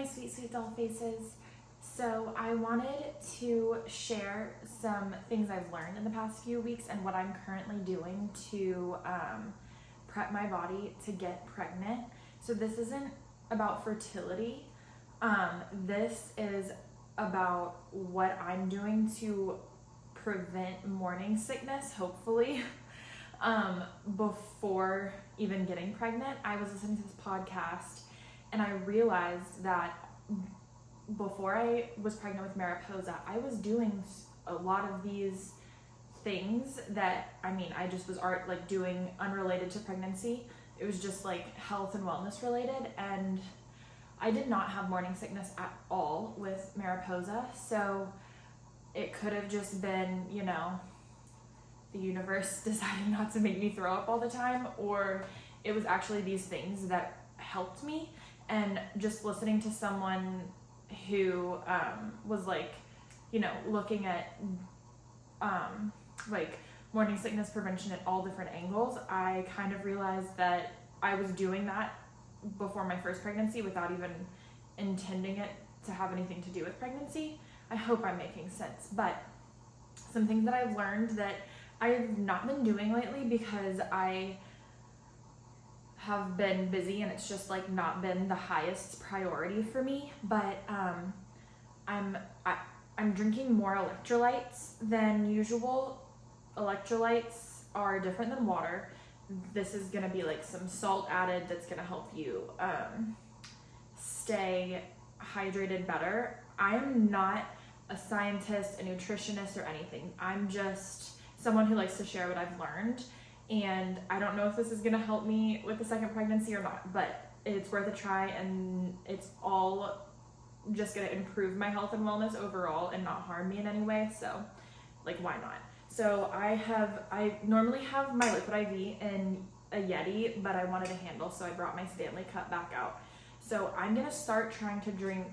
sweet, sweet doll faces. So I wanted to share some things I've learned in the past few weeks and what I'm currently doing to prep my body to get pregnant. So this isn't about fertility. This is about what I'm doing to prevent morning sickness, hopefully. Before even getting pregnant, I was listening to this podcast and I realized that before I was pregnant with Mariposa, I was doing a lot of these things that, I just was doing unrelated to pregnancy. It was just like health and wellness related, and I did not have morning sickness at all with Mariposa, so it could have just been, the universe decided not to make me throw up all the time, or it was actually these things that helped me. And just listening to someone who was looking at morning sickness prevention at all different angles, I kind of realized that I was doing that before my first pregnancy without even intending it to have anything to do with pregnancy. I hope I'm making sense. But some things that I've learned that I've not been doing lately because I have been busy and it's just not been the highest priority for me, but I'm drinking more electrolytes than usual. Electrolytes are different than water. This is gonna be some salt added that's gonna help you stay hydrated better. I am not a scientist, a nutritionist, or anything. I'm just someone who likes to share what I've learned, and I don't know if this is gonna help me with the second pregnancy or not, but it's worth a try, and it's all just gonna improve my health and wellness overall and not harm me in any way, so why not? So I normally have my liquid IV in a Yeti, but I wanted a handle, so I brought my Stanley cup back out. So I'm gonna start trying to drink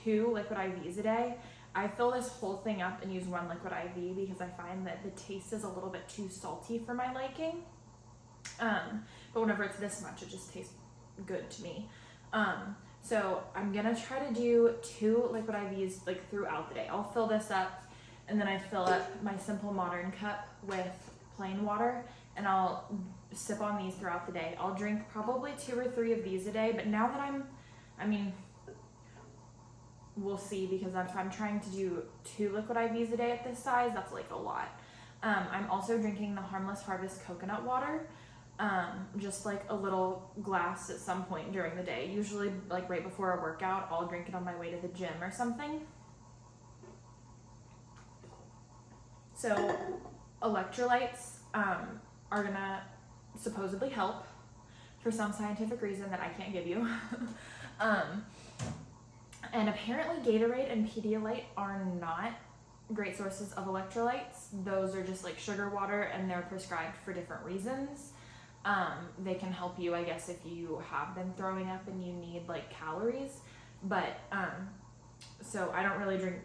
2 liquid IVs a day. I fill this whole thing up and use 1 liquid IV because I find that the taste is a little bit too salty for my liking. But whenever it's this much, it just tastes good to me. So I'm gonna try to do 2 liquid IVs throughout the day. I'll fill this up and then I fill up my Simple Modern cup with plain water, and I'll sip on these throughout the day. I'll drink probably 2 or 3 of these a day, but now that we'll see, because if I'm trying to do 2 liquid IVs a day at this size, that's a lot. I'm also drinking the Harmless Harvest coconut water, just a little glass at some point during the day. Usually right before a workout, I'll drink it on my way to the gym or something. So electrolytes are gonna supposedly help for some scientific reason that I can't give you. And apparently Gatorade and Pedialyte are not great sources of electrolytes. Those are just sugar water, and they're prescribed for different reasons. They can help you, I guess, if you have been throwing up and you need calories. But so I don't really drink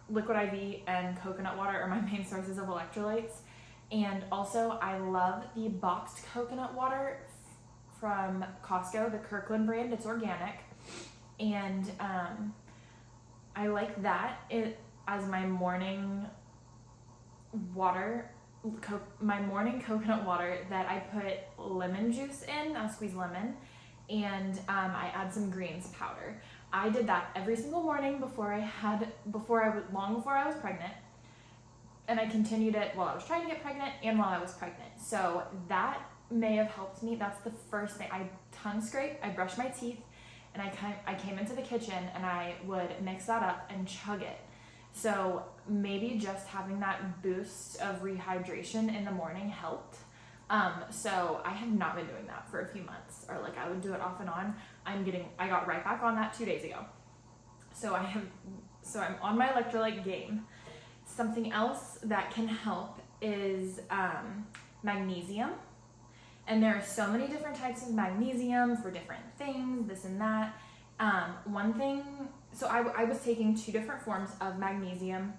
liquid IV, and coconut water are my main sources of electrolytes. And also I love the boxed coconut water from Costco, the Kirkland brand. It's organic. And I like that as my morning water, my morning coconut water that I put lemon juice in. I'll squeeze lemon, and I add some greens powder. I did that every single morning long before I was pregnant, and I continued it while I was trying to get pregnant and while I was pregnant. So that may have helped me. That's the first thing. I tongue scrape, I brush my teeth, and I came into the kitchen and I would mix that up and chug it. So maybe just having that boost of rehydration in the morning helped. So I have not been doing that for a few months, or I would do it off and on. I got right back on that 2 days ago. So I'm on my electrolyte game. Something else that can help is magnesium. And there are so many different types of magnesium for different things, this and that. One thing, so I was taking 2 different forms of magnesium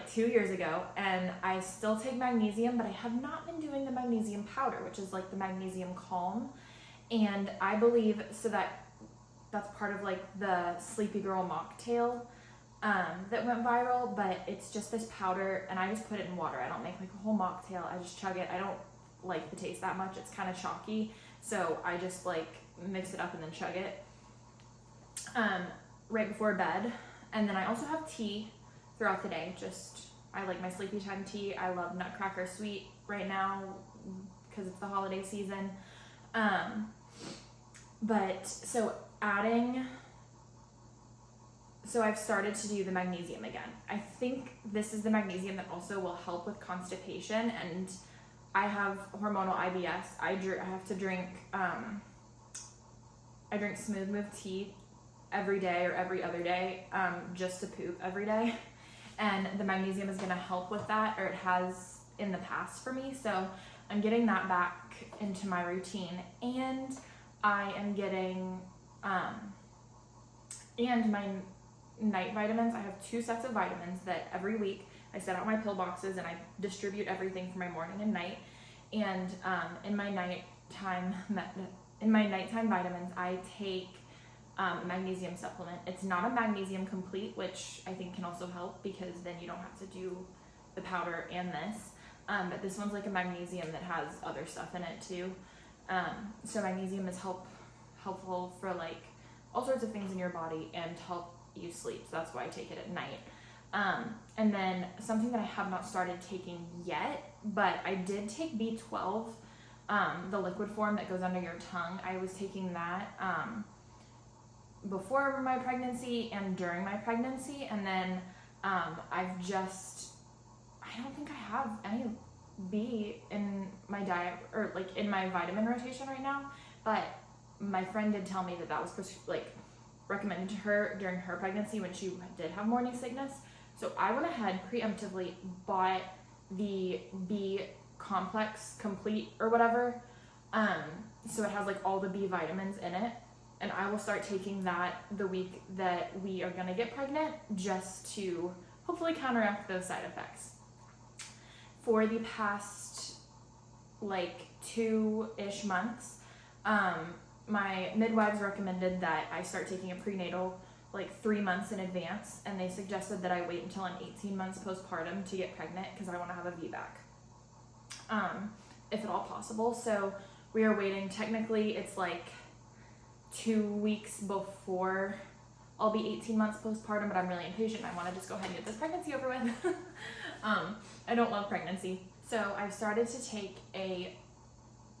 2 years ago, and I still take magnesium, but I have not been doing the magnesium powder, which is the magnesium calm. And I believe, so that's part of like the Sleepy Girl mocktail that went viral, but it's just this powder, and I just put it in water. I don't make like a whole mocktail. I just chug it. I don't like the taste that much. It's kind of chalky, so I just like mix it up and then chug it right before bed. And then I also have tea throughout the day. I like my sleepy time tea. I love Nutcracker Sweet right now because it's the holiday season. But so I've started to do the magnesium again. I think this is the magnesium that also will help with constipation, and I have hormonal IBS. I have to drink, I drink Smooth Move tea every day or every other day, just to poop every day. And the magnesium is gonna help with that, or it has in the past for me. So I'm getting that back into my routine, and I am getting, and my night vitamins. I have 2 sets of vitamins that every week I set out my pill boxes and I distribute everything for my morning and night. And in my nighttime vitamins, I take a magnesium supplement. It's not a magnesium complete, which I think can also help because then you don't have to do the powder and this. But this one's like a magnesium that has other stuff in it too. So magnesium is helpful for like all sorts of things in your body and help you sleep. So that's why I take it at night. And then something that I have not started taking yet, but I did take B12, the liquid form that goes under your tongue. I was taking that before my pregnancy and during my pregnancy, and then I don't think I have any B in my diet or like in my vitamin rotation right now, but my friend did tell me that was recommended to her during her pregnancy when she did have morning sickness. So I went ahead preemptively, bought the B complex complete or whatever. So it has like all the B vitamins in it. And I will start taking that the week that we are gonna get pregnant, just to hopefully counteract those side effects. For the past like 2-ish months, my midwives recommended that I start taking a prenatal like 3 months in advance, and they suggested that I wait until I'm 18 months postpartum to get pregnant because I want to have a VBAC, if at all possible. So we are waiting. Technically, it's like 2 weeks before I'll be 18 months postpartum, but I'm really impatient. I want to just go ahead and get this pregnancy over with. I don't love pregnancy. So I've started to take a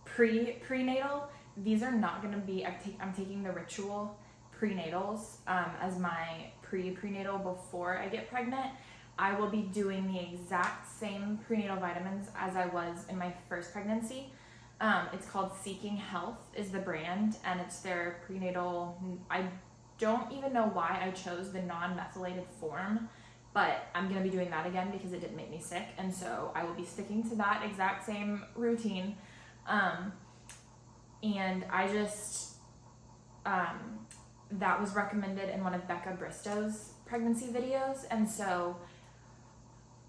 prenatal. These are not going to be, I'm taking the Ritual prenatals as my prenatal before I get pregnant. I will be doing the exact same prenatal vitamins as I was in my first pregnancy. It's called Seeking Health is the brand, and it's their prenatal. I don't even know why I chose the non-methylated form, but I'm going to be doing that again because it didn't make me sick, and so I will be sticking to that exact same routine. And I just, that was recommended in one of Becca Bristow's pregnancy videos, and so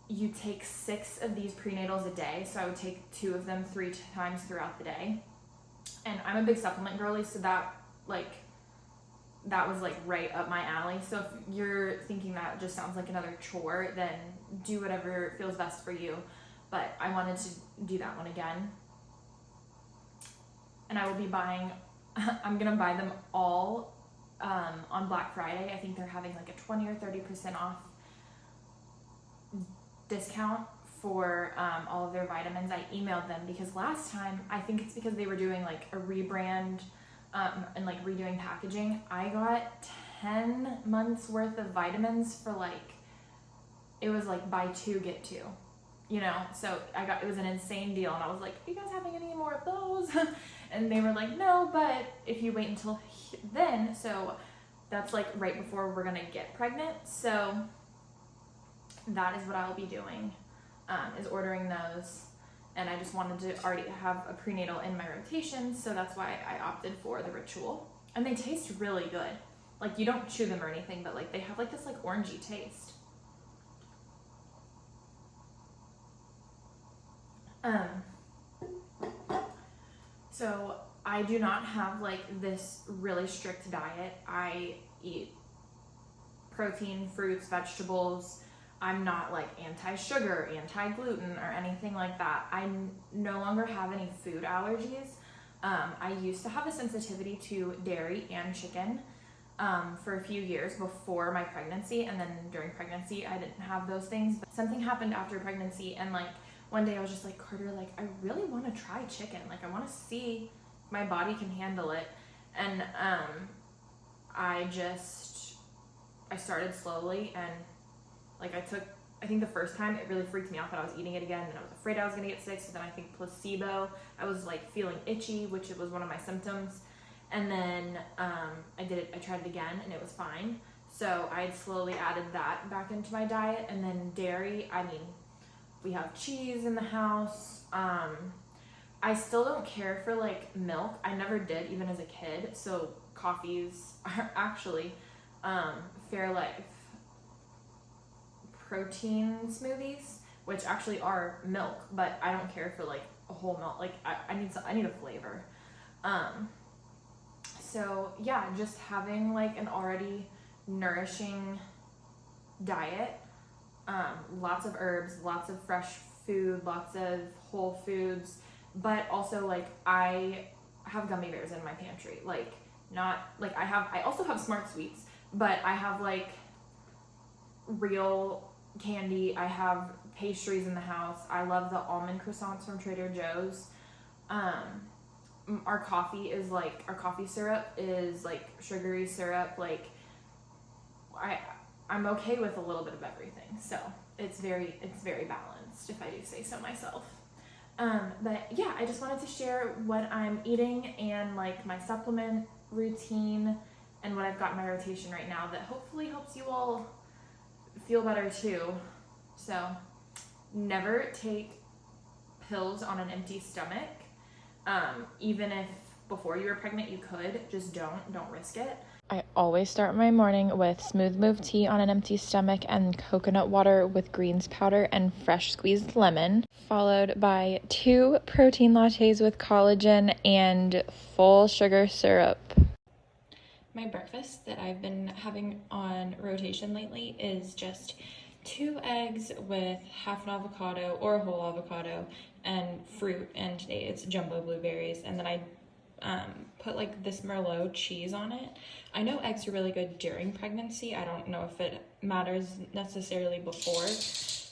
you take 6 of these prenatals a day, so I would take 2 of them 3 times throughout the day. And I'm a big supplement girly, so that was like right up my alley. So if you're thinking that just sounds like another chore, then do whatever feels best for you. But I wanted to do that one again. And I will be buying, I'm gonna buy them all on Black Friday. I think they're having like a 20 or 30% off discount for all of their vitamins. I emailed them because last time, I think it's because they were doing like a rebrand and like redoing packaging. I got 10 months worth of vitamins for like, it was like buy 2 get 2, you know? So it was an insane deal, and I was like, are you guys having any more of those? And they were like, no, but if you wait until then. So that's like right before we're gonna get pregnant. So that is what I'll be doing, is ordering those. And I just wanted to already have a prenatal in my rotation, so that's why I opted for the Ritual. And they taste really good. Like, you don't chew them or anything, but like they have like this like orangey taste. So I do not have like this really strict diet. I eat protein, fruits, vegetables. I'm not like anti-sugar, anti-gluten, or anything like that. I no longer have any food allergies. I used to have a sensitivity to dairy and chicken for a few years before my pregnancy, and then during pregnancy I didn't have those things. But something happened after pregnancy, and like one day I was just like, Carter, like I really want to try chicken. Like I want to see if my body can handle it. And I started slowly, and like I think the first time it really freaked me out that I was eating it again, and I was afraid I was gonna get sick. So then I think placebo, I was like feeling itchy, which it was one of my symptoms. And then I tried it again, and it was fine. So I had slowly added that back into my diet. And then dairy, I mean, we have cheese in the house. I still don't care for like milk. I never did, even as a kid. So coffees are actually Fairlife protein smoothies, which actually are milk, but I don't care for like a whole milk. Like I need a flavor. So yeah, just having like an already nourishing diet, lots of herbs, lots of fresh food, lots of whole foods, but also like I have gummy bears in my pantry. Like not like I also have Smart Sweets, but I have like real candy. I have pastries in the house. I love the almond croissants from Trader Joe's. Our coffee syrup is like sugary syrup. Like I'm okay with a little bit of everything. So it's very balanced, if I do say so myself. But yeah, I just wanted to share what I'm eating and like my supplement routine and what I've got in my rotation right now that hopefully helps you all feel better too. So never take pills on an empty stomach. Even if before you were pregnant you could, just don't risk it. I always start my morning with Smooth Move tea on an empty stomach and coconut water with greens powder and fresh squeezed lemon, followed by 2 protein lattes with collagen and full sugar syrup. My breakfast that I've been having on rotation lately is just 2 eggs with half an avocado or a whole avocado and fruit, and today it's jumbo blueberries, and then I put like this Merlot cheese on it. I know eggs are really good during pregnancy. I don't know if it matters necessarily before,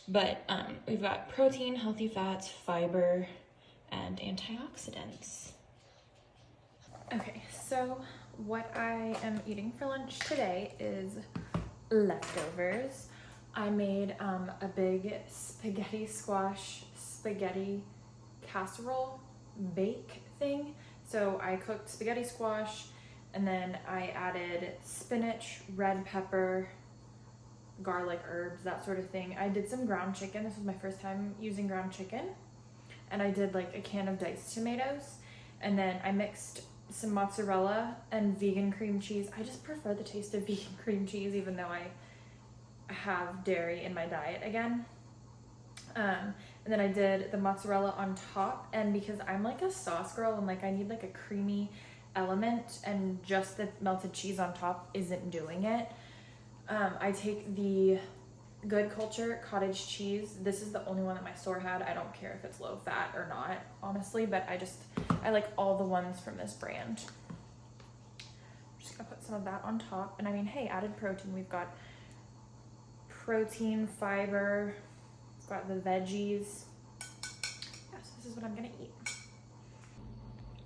but we've got protein, healthy fats, fiber, and antioxidants. Okay, so what I am eating for lunch today is leftovers. I made a big spaghetti squash spaghetti casserole bake thing. So I cooked spaghetti squash, and then I added spinach, red pepper, garlic, herbs, that sort of thing. I did some ground chicken. This was my first time using ground chicken. And I did like a can of diced tomatoes. And then I mixed some mozzarella and vegan cream cheese. I just prefer the taste of vegan cream cheese, even though I have dairy in my diet again. And then I did the mozzarella on top, and because I'm like a sauce girl and like I need like a creamy element, and just the melted cheese on top isn't doing it, I take the Good Culture cottage cheese. This is the only one that my store had. I don't care if it's low fat or not, honestly, but I like all the ones from this brand. I'm just gonna put some of that on top, and I mean, hey, added protein. We've got protein, fiber, we've got the veggies. Yeah, so this is what I'm gonna eat.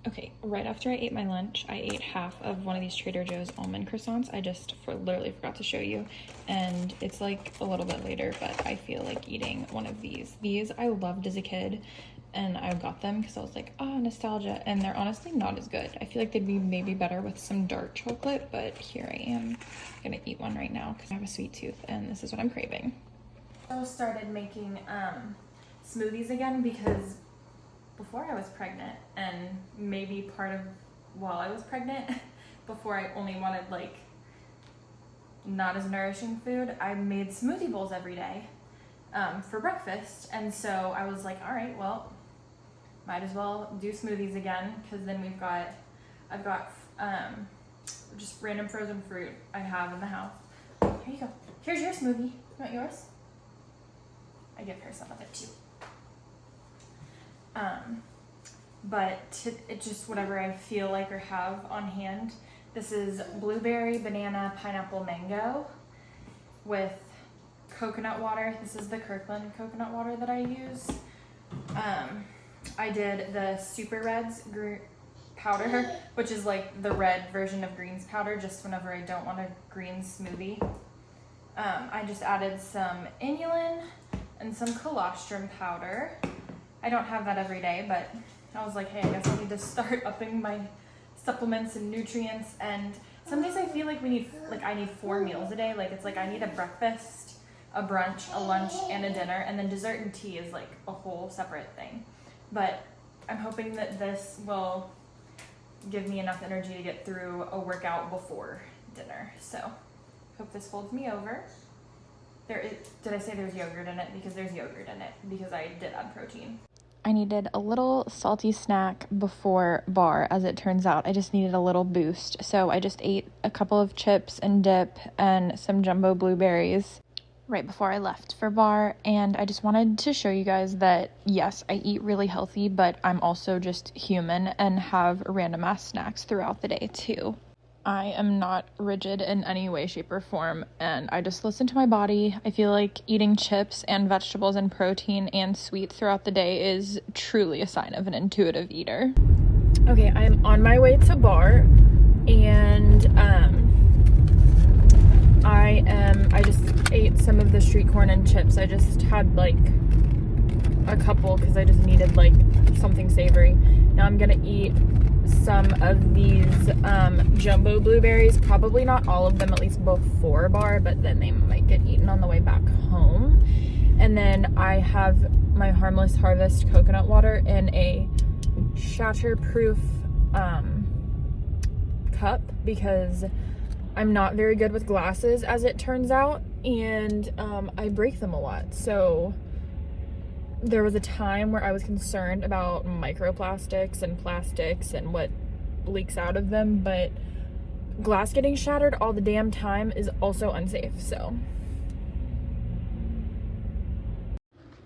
Okay, right after I ate my lunch, I ate half of one of these Trader Joe's almond croissants. I just literally forgot to show you, and it's like a little bit later, but I feel like eating one of these. These I loved as a kid, and I got them because I was like, oh, nostalgia, and they're honestly not as good. I feel like they'd be maybe better with some dark chocolate, but here I am gonna eat one right now because I have a sweet tooth, and this is what I'm craving. I started making smoothies again because before I was pregnant, and maybe part of while I was pregnant, before I only wanted like not as nourishing food, I made smoothie bowls every day for breakfast. And so I was like, all right, well, might as well do smoothies again, because then I've got just random frozen fruit I have in the house. Here you go. Here's your smoothie. You want yours? I give her some of it too. But it's just whatever I feel like or have on hand. This is blueberry, banana, pineapple, mango with coconut water. This is the Kirkland coconut water that I use. I did the Super Reds powder, which is like the red version of greens powder, just whenever I don't want a green smoothie. I just added some inulin and some colostrum powder. I don't have that every day, but I was like, hey, I guess I need to start upping my supplements and nutrients. And some days I feel like I need 4 meals a day. Like it's like I need a breakfast, a brunch, a lunch, and a dinner, and then dessert and tea is like a whole separate thing. But I'm hoping that this will give me enough energy to get through a workout before dinner. So hope this holds me over. Did I say there's yogurt in it? Because there's yogurt in it, because I did add protein. I needed a little salty snack before bar, as it turns out. I just needed a little boost. So I just ate a couple of chips and dip and some jumbo blueberries right before I left for bar. And I just wanted to show you guys that, yes, I eat really healthy, but I'm also just human and have random ass snacks throughout the day too. I am not rigid in any way, shape, or form, and I just listen to my body. I feel like eating chips and vegetables and protein and sweets throughout the day is truly a sign of an intuitive eater. Okay, I'm on my way to bar, and I just ate some of the street corn and chips. I just had like a couple because I just needed like something savory. Now I'm gonna eat some of these jumbo blueberries, probably not all of them, at least before bar, but then they might get eaten on the way back home. And then I have my Harmless Harvest coconut water in a shatterproof cup, because I'm not very good with glasses, as it turns out, and I break them a lot. So there was a time where I was concerned about microplastics and plastics and what leaks out of them, but glass getting shattered all the damn time is also unsafe. So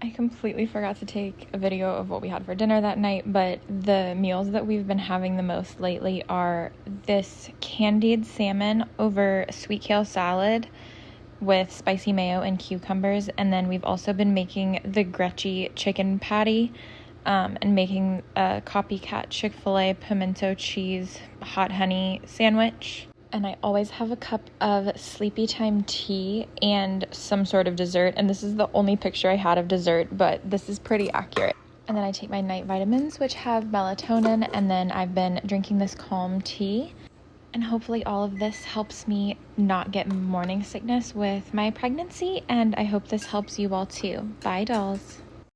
I completely forgot to take a video of what we had for dinner that night, but the meals that we've been having the most lately are this candied salmon over sweet kale salad with spicy mayo and cucumbers, and then we've also been making the Gretchy chicken patty and making a copycat Chick-fil-A pimento cheese hot honey sandwich. And I always have a cup of sleepy time tea and some sort of dessert, and this is the only picture I had of dessert, but this is pretty accurate. And then I take my night vitamins, which have melatonin, and then I've been drinking this calm tea. And hopefully all of this helps me not get morning sickness with my pregnancy, and I hope this helps you all too. Bye, dolls.